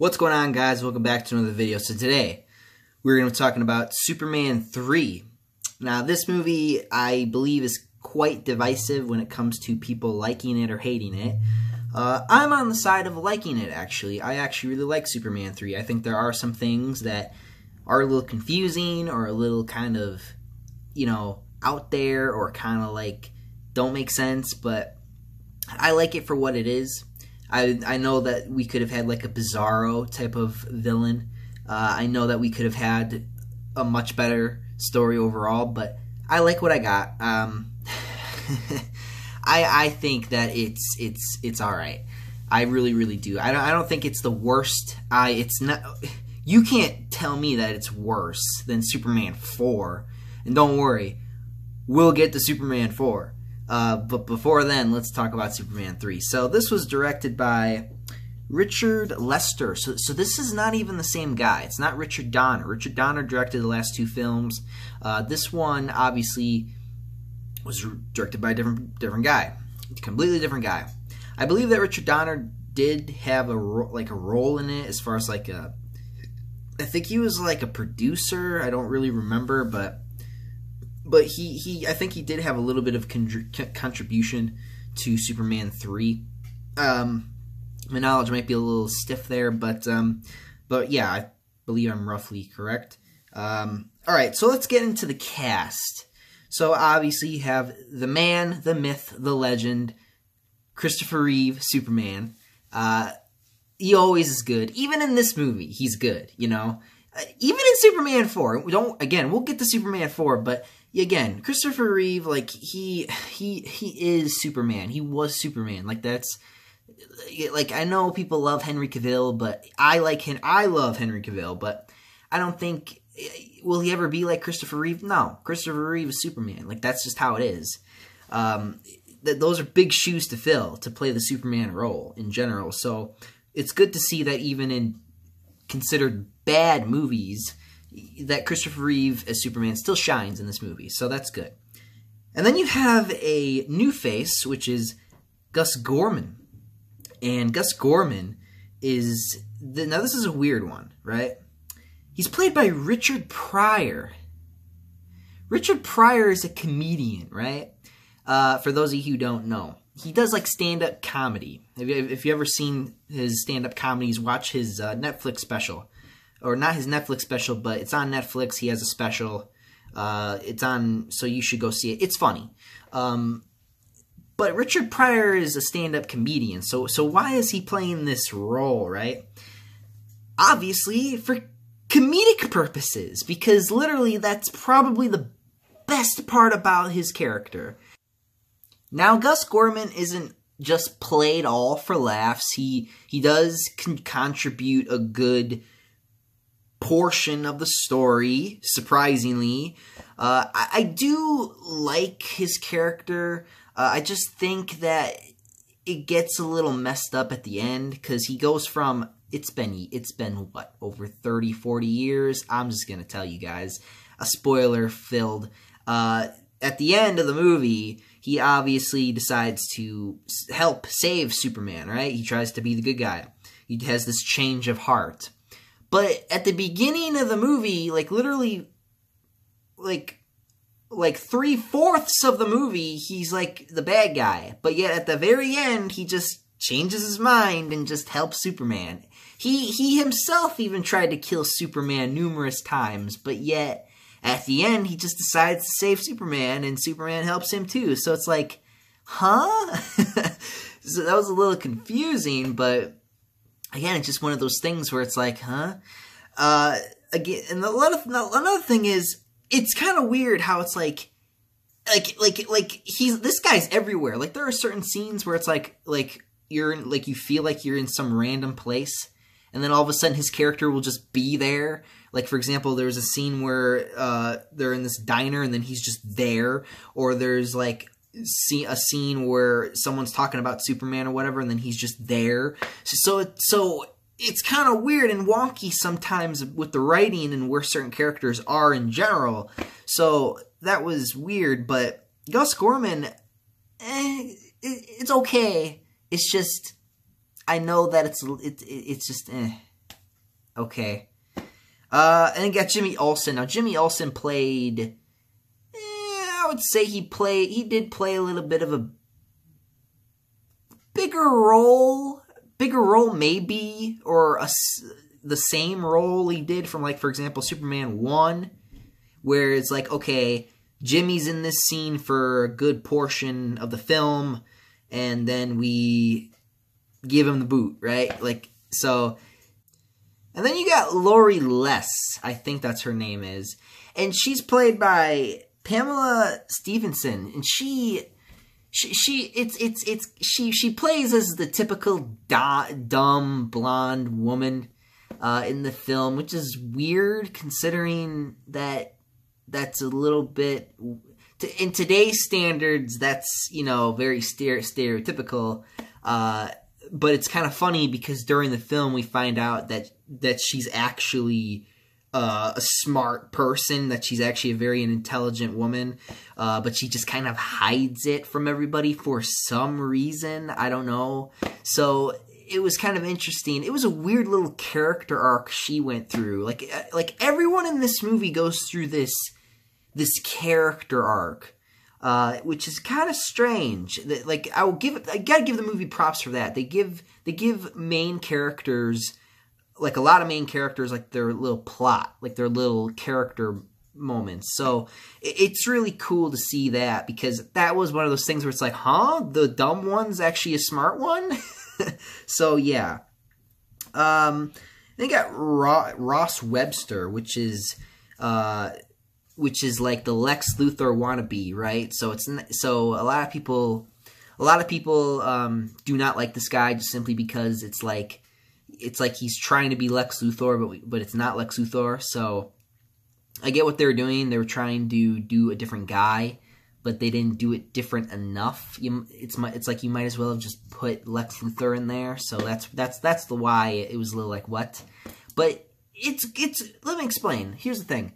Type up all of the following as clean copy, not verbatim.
What's going on, guys? Welcome back to another video. So today, we're going to be talking about Superman 3. Now, this movie, I believe, is quite divisive when it comes to people liking it or hating it. I'm on the side of liking it, actually. I actually really like Superman 3. I think there are some things that are a little confusing or a little kind of, out there or kind of like don't make sense, but I like it for what it is. I know that we could have had like a Bizarro type of villain. I know that we could have had a much better story overall, but I like what I got. I think that it's all right. I really do. I don't think it's the worst. It's not. You can't tell me that it's worse than Superman 4. And don't worry, we'll get to Superman 4. But before then, let's talk about Superman 3. So this was directed by Richard Lester. So this is not even the same guy. It's not Richard Donner. Richard Donner directed the last two films. This one obviously was directed by a different guy, a completely different guy. I believe that Richard Donner did have a role in it, as far as like a. I think he was like a producer. I don't really remember, but I think he did have a little bit of contribution to Superman 3. My knowledge might be a little stiff there, but yeah, I believe I'm roughly correct. All right, so let's get into the cast. So obviously you have the man, the myth, the legend, Christopher Reeve, Superman. He always is good. Even in this movie, he's good, Even in Superman 4. We'll get to Superman 4, but again, Christopher Reeve, like, he is Superman. He was Superman. Like, that's, like, I know people love Henry Cavill, but I love Henry Cavill, but I don't think, will he ever be like Christopher Reeve? No. Christopher Reeve is Superman. Like, that's just how it is. Those are big shoes to fill, to play the Superman role in general. So it's good to see that even in considered bad movies, that Christopher Reeve as Superman still shines in this movie, so that's good. And then you have a new face, which is Gus Gorman. And Gus Gorman is... Now, this is a weird one, right? He's played by Richard Pryor. Richard Pryor is a comedian, right? For those of you who don't know. He does, like, stand-up comedy. If you ever seen his stand-up comedies, watch his Netflix special. Or not his Netflix special, but it's on Netflix. He has a special. It's on, so you should go see it. It's funny. But Richard Pryor is a stand-up comedian. So why is he playing this role, right? Obviously, for comedic purposes. Because literally, that's probably the best part about his character. Now, Gus Gorman isn't just played all for laughs. He does contribute a good portion of the story, surprisingly. I do like his character. I just think that it gets a little messed up at the end, because he goes from, it's been what, over 30, 40 years? I'm just going to tell you guys, a spoiler-filled, at the end of the movie, he obviously decides to help save Superman, right? He tries to be the good guy. He has this change of heart. But at the beginning of the movie, like, literally, like 3/4 of the movie, he's, like, the bad guy. But yet, at the very end, he just changes his mind and just helps Superman. He himself even tried to kill Superman numerous times, but yet, at the end, he just decides to save Superman, and Superman helps him too. So it's like, huh? So that was a little confusing, but again, it's just one of those things where it's like, huh? Again, and another thing is, it's kind of weird how it's like this guy's everywhere. Like, there are certain scenes where it's like you feel like you're in some random place, and then all of a sudden his character will just be there. Like, for example, there's a scene where they're in this diner and then he's just there. Or there's, like, a scene where someone's talking about Superman or whatever and then he's just there. So it's kind of weird and wonky sometimes with the writing and where certain characters are in general. So that was weird, but Gus Gorman, it's okay. It's just, I know that it's just, Okay. And then you got Jimmy Olsen. Now, Jimmy Olsen played... I would say he did play a little bit of a bigger role maybe, or the same role he did from, like, for example, Superman 1, where it's like, okay, Jimmy's in this scene for a good portion of the film, and then we give him the boot, right? Like, so... And then you got Lori Less, I think that's her name is, and she's played by Pamela Stevenson, and she plays as the typical dumb blonde woman in the film, which is weird considering that that's a little bit in today's standards. That's, you know, very stereotypical. But it's kind of funny because during the film we find out that she's actually a smart person, that she's actually a very intelligent woman, but she just kind of hides it from everybody for some reason. I don't know. So it was kind of interesting. It was a weird little character arc she went through. Like everyone in this movie goes through this character arc. Which is kind of strange. Like, I gotta give the movie props for that. They give main characters, like a lot of main characters, like their little plot, like their little character moments. So it's really cool to see that, because that was one of those things where it's like, huh? The dumb one's actually a smart one? So yeah. They got Ross Webster, which is like the Lex Luthor wannabe, right? So a lot of people do not like this guy just simply because it's like he's trying to be Lex Luthor, but it's not Lex Luthor. So I get what they were doing. They were trying to do a different guy, but they didn't do it different enough. It's like you might as well have just put Lex Luthor in there. So that's the why it was a little like, what? But it's let me explain. Here's the thing.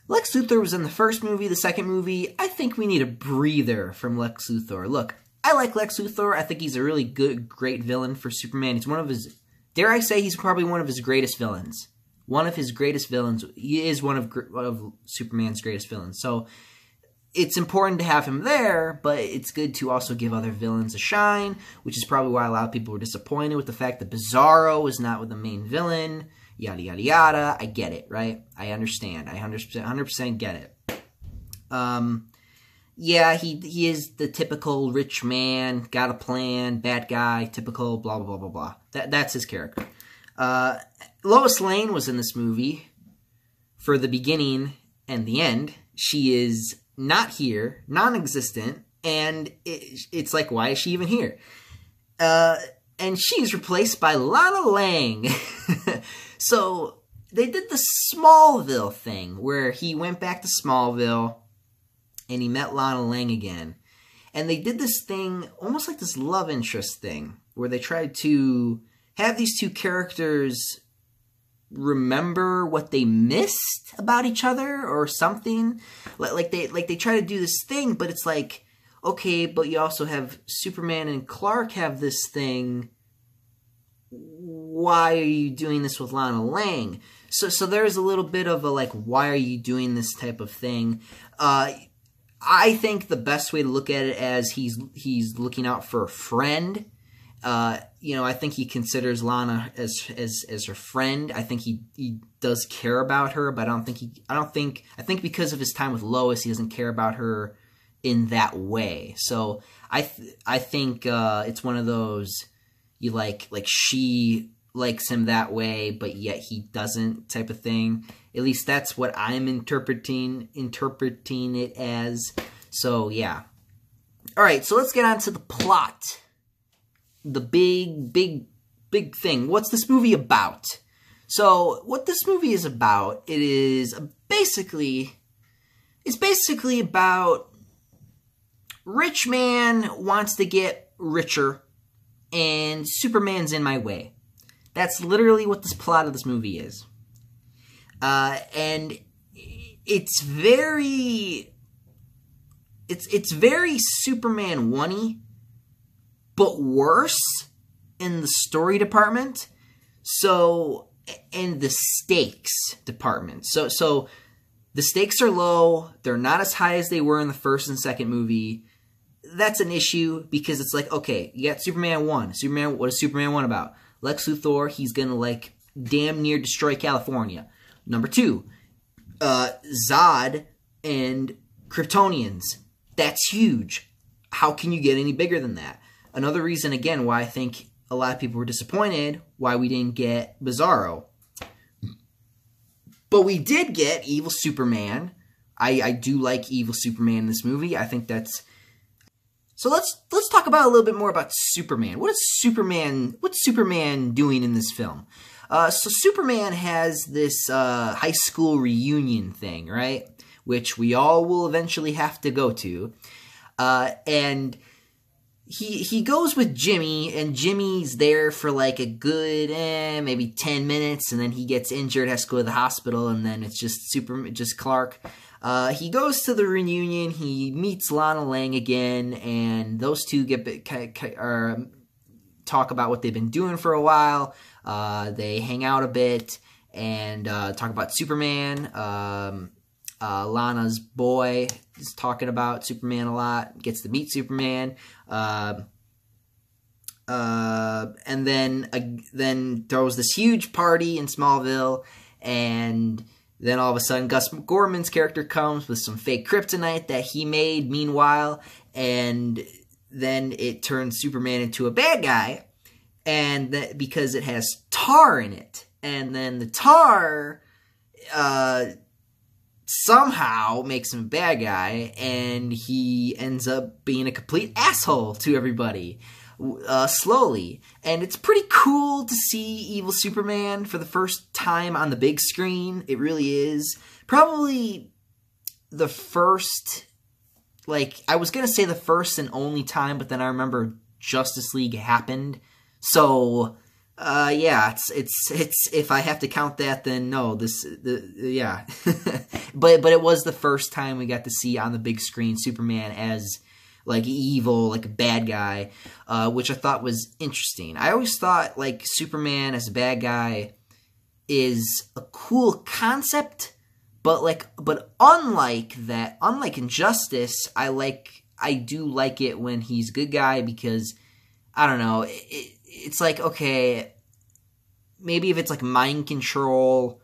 Lex Luthor was in the first movie, the second movie. I think we need a breather from Lex Luthor. Look, I like Lex Luthor. I think he's a really great villain for Superman. He's one of his, dare I say, he's probably one of his greatest villains. One of his greatest villains. He is one of Superman's greatest villains. So it's important to have him there, but it's good to also give other villains a shine, which is probably why a lot of people were disappointed with the fact that Bizarro was not with the main villain. Yada, yada, yada. I get it, right? I understand. I 100% get it. Yeah, he is the typical rich man, got a plan, bad guy, typical blah, blah, blah, blah, blah. That's his character. Lois Lane was in this movie for the beginning and the end. She is not here, non-existent, and it's like, why is she even here? And she's replaced by Lana Lang. So they did the Smallville thing, where he went back to Smallville and he met Lana Lang again. And they did this thing, almost like this love interest thing, where they tried to have these two characters remember what they missed about each other or something. Like they try to do this thing, but it's like, okay, but you also have Superman and Clark have this thing. Why are you doing this with Lana Lang? So there's a little bit of a, like, why are you doing this type of thing? I think the best way to look at it as he's looking out for a friend. You know, I think he considers Lana as her friend. I think he does care about her, but I think because of his time with Lois, he doesn't care about her in that way. So I think it's one of those, you like she likes him that way, but yet he doesn't type of thing. At least that's what I'm interpreting it as. So yeah. All right, so let's get on to the plot. The big thing. What's this movie about? So what this movie is about, it's basically about rich man wants to get richer and Superman's in my way. That's literally what this plot of this movie is. And it's very Superman one-y, but worse in the story department. So and the stakes department. So the stakes are low. They're not as high as they were in the first and second movie. That's an issue because it's like, okay, you got Superman 1. What is Superman 1 about? Lex Luthor, he's gonna like damn near destroy California. Number 2, Zod and Kryptonians. That's huge. How can you get any bigger than that? Another reason, again, why I think a lot of people were disappointed why we didn't get Bizarro. But we did get Evil Superman. I do like Evil Superman in this movie. I think that's... So let's talk about a little bit more about Superman. What's Superman doing in this film? So Superman has this high school reunion thing, right? Which we all will eventually have to go to. And he goes with Jimmy, and Jimmy's there for like a good maybe 10 minutes, and then he gets injured, has to go to the hospital, and then it's just Clark. He goes to the reunion, he meets Lana Lang again, and those two talk about what they've been doing for a while. They hang out a bit and talk about Superman. Lana's boy is talking about Superman a lot, gets to meet Superman. And then there was this huge party in Smallville, and then all of a sudden Gus Gorman's character comes with some fake kryptonite that he made meanwhile, and then it turns Superman into a bad guy, and because it has tar in it, and then the tar somehow makes him a bad guy, and he ends up being a complete asshole to everybody slowly. And it's pretty cool to see Evil Superman for the first time on the big screen. It really is. Probably the first, like, I was going to say the first and only time, but then I remember Justice League happened. So, yeah, it's if I have to count that, then no, yeah. but it was the first time we got to see on the big screen Superman as like evil, like a bad guy, which I thought was interesting. I always thought like Superman as a bad guy is a cool concept, but unlike Injustice, I do like it when he's a good guy, because I don't know, it's like, okay, maybe if it's like mind control,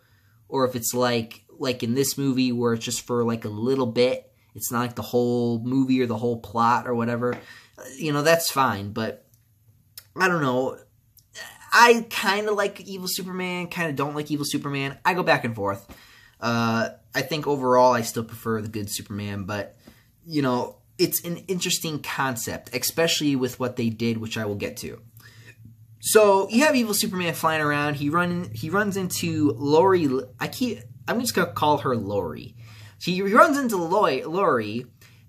or if it's like in this movie where it's just for like a little bit, it's not like the whole movie or the whole plot or whatever, you know, that's fine. But I don't know, I kind of like Evil Superman, kind of don't like Evil Superman. I go back and forth. I think overall I still prefer the good Superman, but you know, it's an interesting concept, especially with what they did, which I will get to. So you have Evil Superman flying around. He runs into Lori. I'm just gonna call her Lori. He runs into Lori,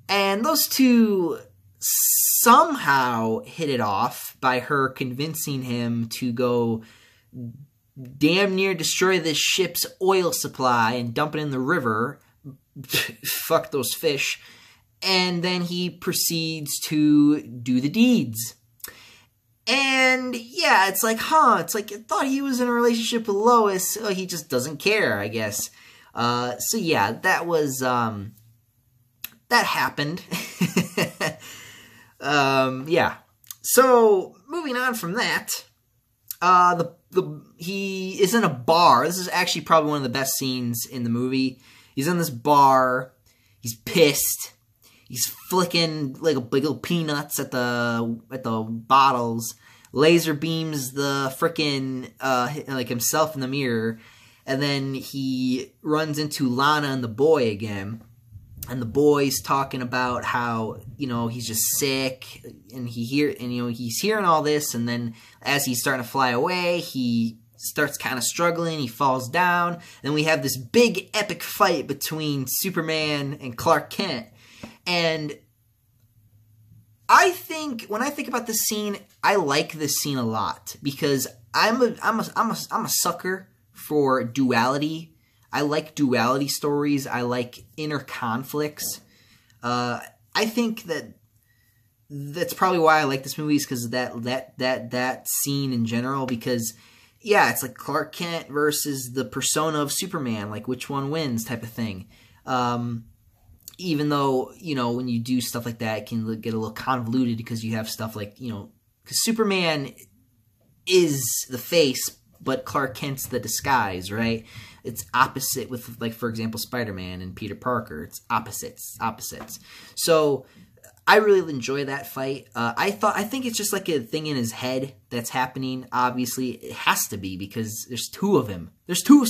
and those two somehow hit it off by her convincing him to go damn near destroy this ship's oil supply and dump it in the river. Fuck those fish. And then he proceeds to do the deeds. And yeah, it's like, it's like, I thought he was in a relationship with Lois. Oh, he just doesn't care, I guess. So yeah, that was, that happened. Yeah. So, moving on from that, he is in a bar. This is actually probably one of the best scenes in the movie. He's in this bar. He's pissed. He's flicking like big little peanuts at the bottles. Laser beams the frickin' like himself in the mirror, and then he runs into Lana and the boy again. And the boy's talking about how, you know, he's just sick, and he's hearing all this, and then as he's starting to fly away, he starts kind of struggling, he falls down, and we have this big epic fight between Superman and Clark Kent. And I think when I think about this scene, I like this scene a lot, because I'm a sucker for duality. I like duality stories. I like inner conflicts. I think that's probably why I like this movie, is because of that scene in general, because yeah, it's like Clark Kent versus the persona of Superman, like which one wins type of thing. Even though, you know, when you do stuff like that, it can get a little convoluted because you have stuff like, you know, because Superman is the face, but Clark Kent's the disguise, right? It's opposite with, like, for example, Spider-Man and Peter Parker. It's opposites. So I really enjoy that fight. I think it's just like a thing in his head that's happening. Obviously, it has to be because there's two of him. There's two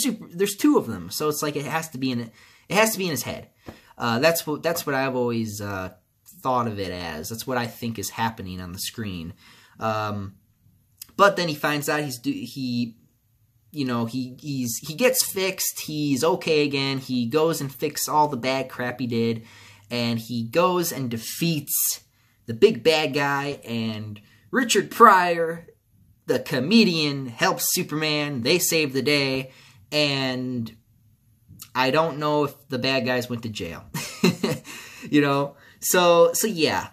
of them. So it's like it has to be in his head. That's what I've always thought of it as. That's what I think is happening on the screen. But then he finds out he gets fixed. He's okay again. He goes and fixes all the bad crap he did, and he goes and defeats the big bad guy. And Richard Pryor, the comedian, helps Superman. They save the day, and I don't know if the bad guys went to jail. You know? So yeah.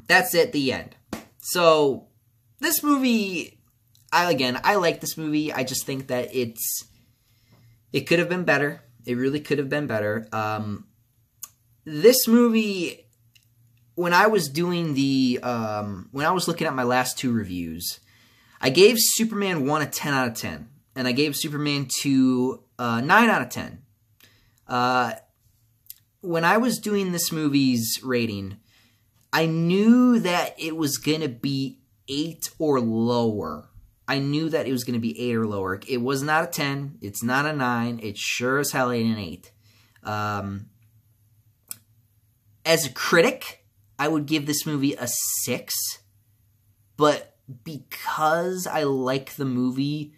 That's it, the end. So this movie, I like this movie. I just think that it could have been better. It really could have been better. This movie, when I was doing when I was looking at my last two reviews, I gave Superman 1 a 10 out of 10. And I gave Superman 2 9 out of 10. When I was doing this movie's rating, I knew that it was going to be 8 or lower. I knew that it was going to be 8 or lower. It was not a 10. It's not a 9. It sure as hell ain't an 8. As a critic, I would give this movie a 6. But because I like the movie,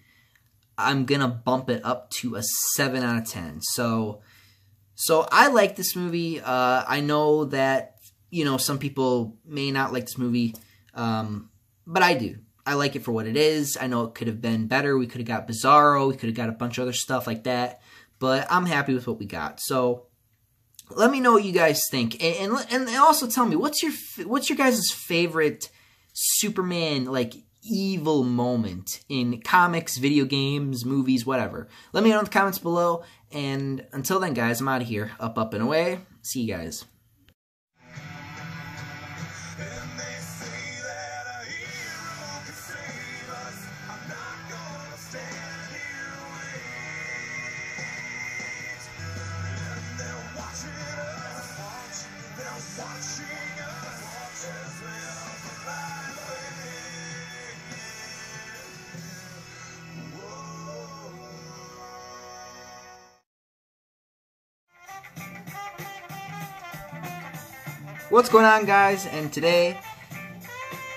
I'm going to bump it up to a 7 out of 10. So I like this movie. I know that, you know, some people may not like this movie, but I do. I like it for what it is. I know it could have been better. We could have got Bizarro. We could have got a bunch of other stuff like that. But I'm happy with what we got. So let me know what you guys think, and also tell me what's your guys' favorite Superman like evil moment in comics, video games, movies, whatever. Let me know in the comments below. And until then, guys, I'm out of here. Up, and away. See you guys. What's going on, guys? And today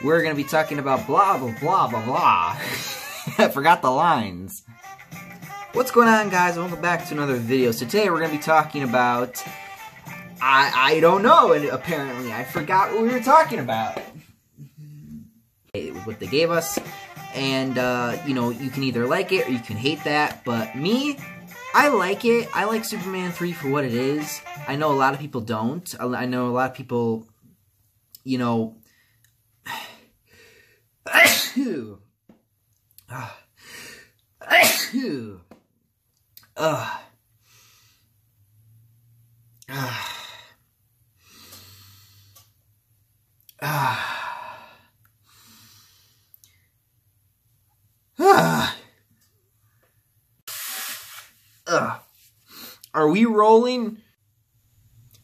we're going to be talking about blah, blah, blah, blah, blah. I forgot the lines. What's going on, guys? Welcome back to another video. So today we're going to be talking about, I don't know, and apparently I forgot what we were talking about. What they gave us. And, you know, you can either like it or you can hate that. But me, I like it. I like Superman 3 for what it is. I know a lot of people don't. I know a lot of people, you know... Are we rolling?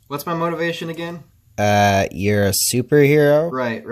What's my motivation again? You're a superhero? Right.